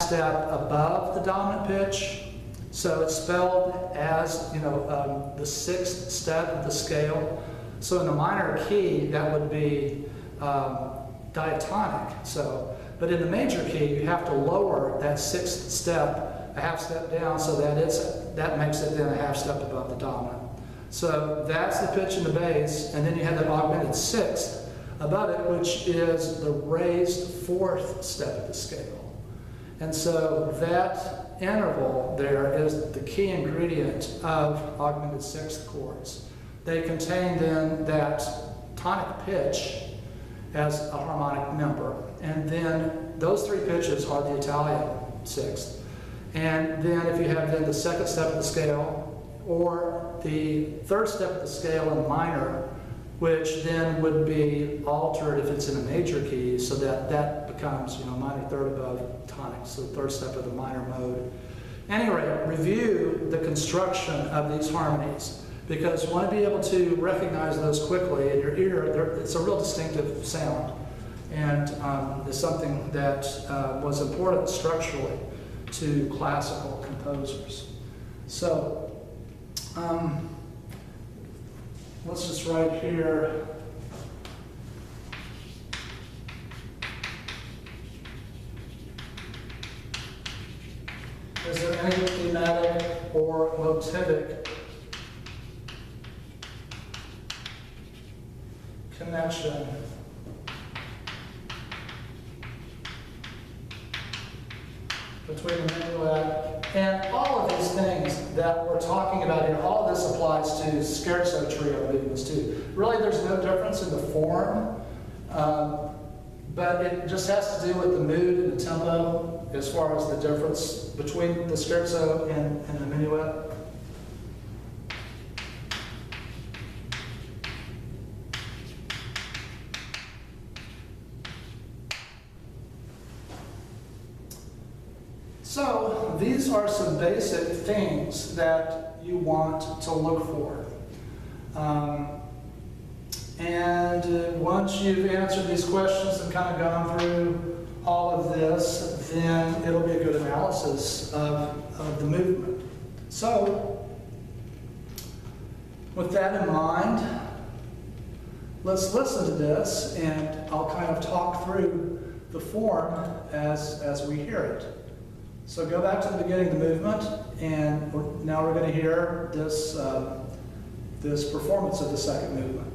step above the dominant pitch. So it's spelled as, the 6th step of the scale. So in the minor key, that would be diatonic. But in the major key, you have to lower that 6th step a half step down, so that makes it then a half step above the dominant. So that's the pitch in the bass, and then you have that augmented 6th above it, which is the raised 4th step of the scale. And so that interval there is the key ingredient of augmented 6th chords. They contain then that tonic pitch as a harmonic member, and then those 3 pitches are the Italian 6th. And then if you have then the 2nd step of the scale, or the 3rd step of the scale in minor, which then would be altered if it's in a major key, so that becomes, minor 3rd above tonic, so the 3rd step of the minor mode. Anyway, review the construction of these harmonies, because you want to be able to recognize those quickly in your ear. It's a real distinctive sound, and is something that was important structurally to classical composers. So, let's just write here. Is there any thematic or motivic connection between the minuet and all of these things that we're talking about here? All of this applies to scherzo trio movements too. Really, there's no difference in the form, but it just has to do with the mood and the tempo as far as the difference between the scherzo and the minuet. So these are some basic things that you want to look for. And once you've answered these questions and kind of gone through all of this, then it'll be a good analysis of the movement. So, with that in mind, let's listen to this, and I'll kind of talk through the form as we hear it. So go back to the beginning of the movement, and now we're going to hear this, this performance of the second movement.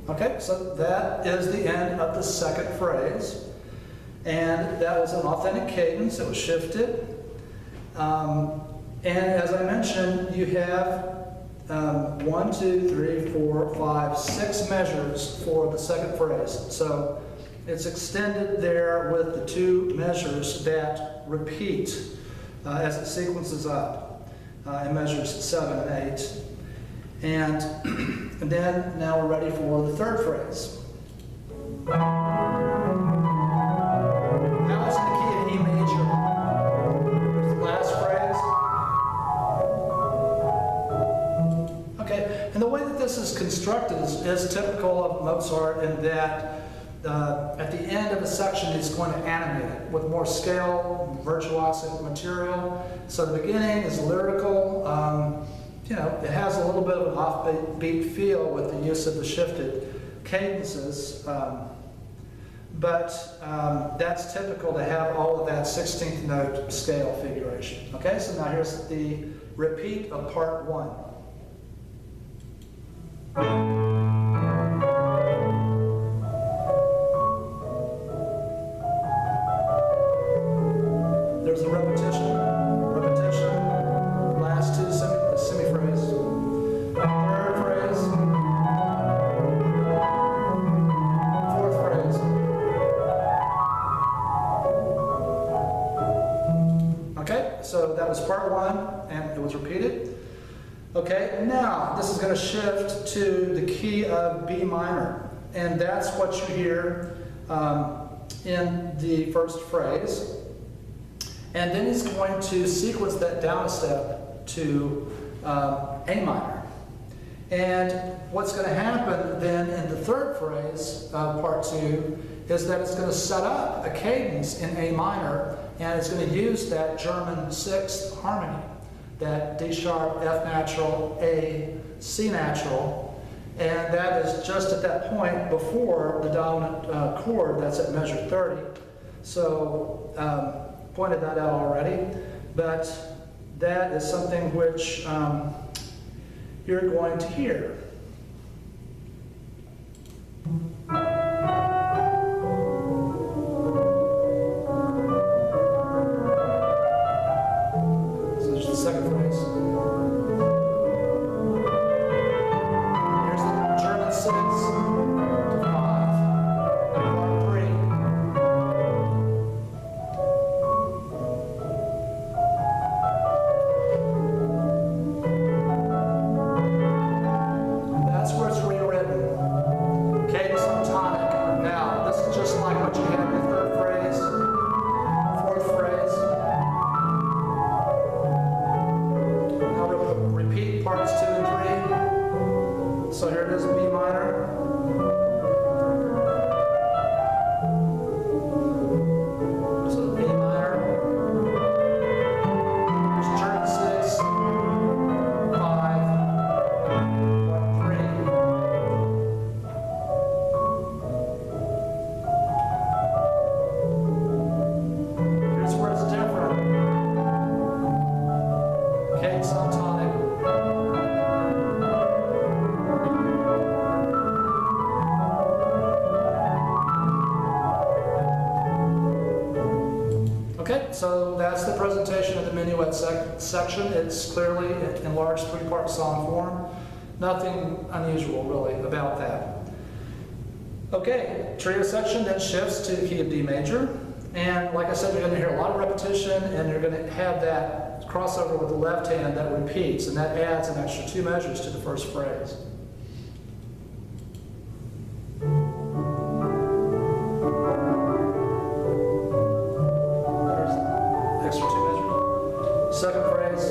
Okay, so that is the end of the second phrase. And that was an authentic cadence. It was shifted. And as I mentioned, you have 1, 2, 3, 4, 5, 6 measures for the second phrase. So it's extended there with the 2 measures that repeat as it sequences up in measures 7 and 8. And then now we're ready for the third phrase. Now it's in the key of E major. Here's the last phrase. Okay, and the way that this is constructed is typical of Mozart in that at the end of a section he's going to animate it with more scale, virtuosic material. So the beginning is lyrical. You know, it has a little bit of an offbeat feel with the use of the shifted cadences, but that's typical to have all of that 16th note scale figuration. Okay, so now here's the repeat of part 1. There's a repetition, last 2 semi-phrases. Third phrase, fourth phrase. Okay, so that was part 1, and it was repeated. Okay, now this is going to shift to the key of B minor, and that's what you hear in the first phrase, and then he's going to sequence that down a step to A minor. And what's going to happen then in the third phrase, part 2, is that it's going to set up a cadence in A minor, and it's going to use that German sixth harmony, that D sharp, F natural, A, C natural, and that is just at that point before the dominant chord that's at measure 30. So, pointed that out already, but that is something which you're going to hear. So there's the second phrase. Here's the German 6 to 5, part 3. That's where it's rewritten. Cadence on tonic. Now, this is just like what you had in the third phrase, fourth phrase. Now we'll repeat parts 2 and 3. So here it is, B minor. So B minor. There's German 6, 5, part 3. Here's where it's different. Cadence on tonic. Okay, so that's the presentation of the minuet section. It's clearly an enlarged three-part song form. Nothing unusual, really, about that. Okay, trio section then shifts to the key of D major. And like I said, you're going to hear a lot of repetition, and you're going to have that crossover with the left hand that repeats, and that adds an extra 2 measures to the first phrase. There's the extra 2 measures. Second phrase.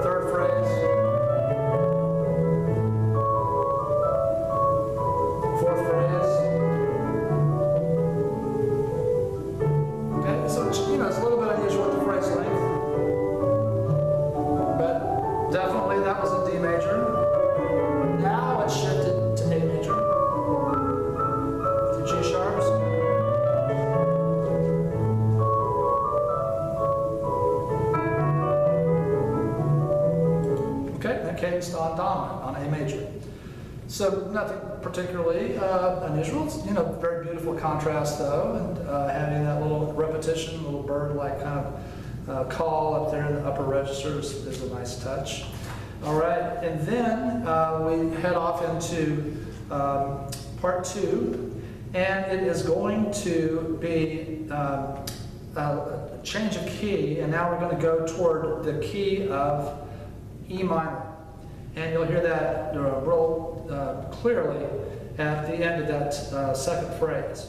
Third phrase. Fourth phrase. Okay, so it's, it's a little bit unusual with the phrase length, but definitely that was a D major. Now it's shifted to A major, to G sharps. Okay, and cadenced on dominant on A major. So nothing particularly unusual. It's, very beautiful contrast though, and having that little repetition, little bird-like kind of call up there in the upper registers is a nice touch. All right, and then we head off into part 2, and it is going to be a change of key, and now we're going to go toward the key of E minor. And you'll hear that real clearly at the end of that second phrase.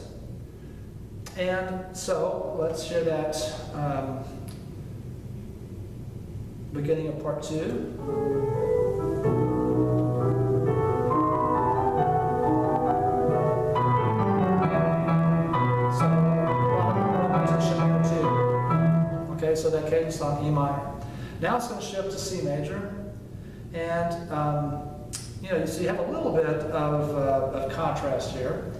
And so let's hear that beginning of part 2. So, repetition here 2. Okay, so that cadence on E minor. Now it's going to shift to C major. And, so you have a little bit of contrast here.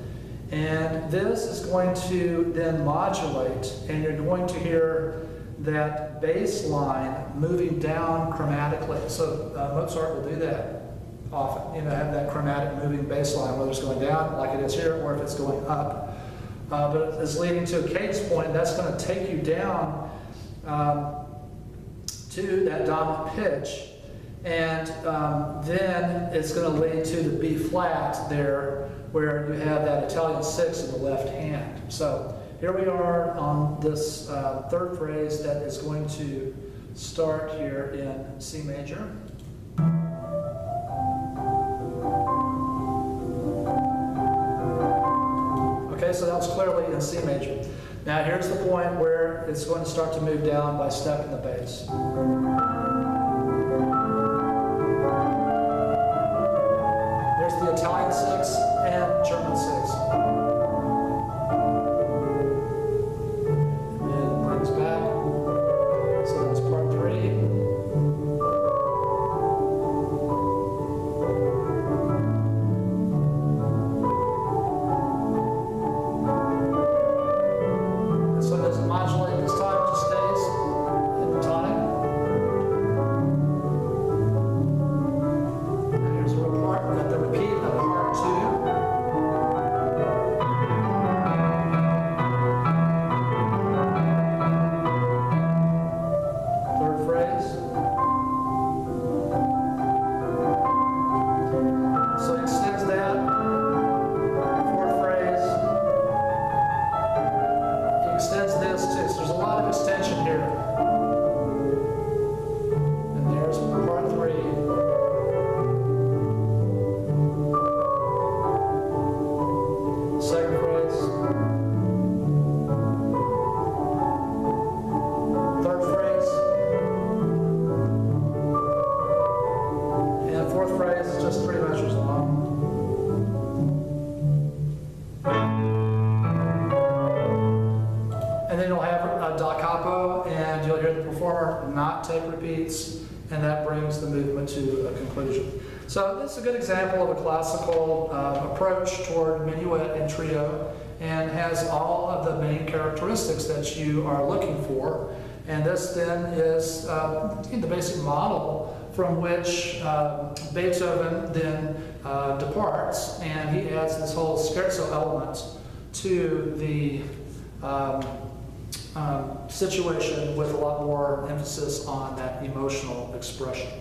And this is going to then modulate, and you're going to hear that bass line moving down chromatically. So Mozart will do that often, have that chromatic moving bass line, whether it's going down like it is here, or if it's going up. But it's leading to a cadence point that's going to take you down to that dominant pitch. And then it's going to lead to the B flat there, where you have that Italian 6 in the left hand. So here we are on this third phrase that is going to start here in C major. Okay, so that was clearly in C major. Now here's the point where it's going to start to move down by step in the bass. There's the Italian 6 and German 6. And it brings back. So that's part 3. So it doesn't modulate this time, it just stays in the tonic. And here's a report at the repeat of part 2. Third phrase. So it extends that. Fourth phrase. He extends this too. So there's a lot of extension here. And there's part 3. Second phrase. Third phrase. And fourth phrase is just 3 measures long. And then you'll have a da capo, and you'll hear the performer not take repeats, and that brings the movement to a conclusion. So this is a good example of a classical approach toward minuet and trio, and has all of the main characteristics that you are looking for. And this then is the basic model from which Beethoven then departs, and he adds this whole scherzo element to the situation with a lot more emphasis on that emotional expression.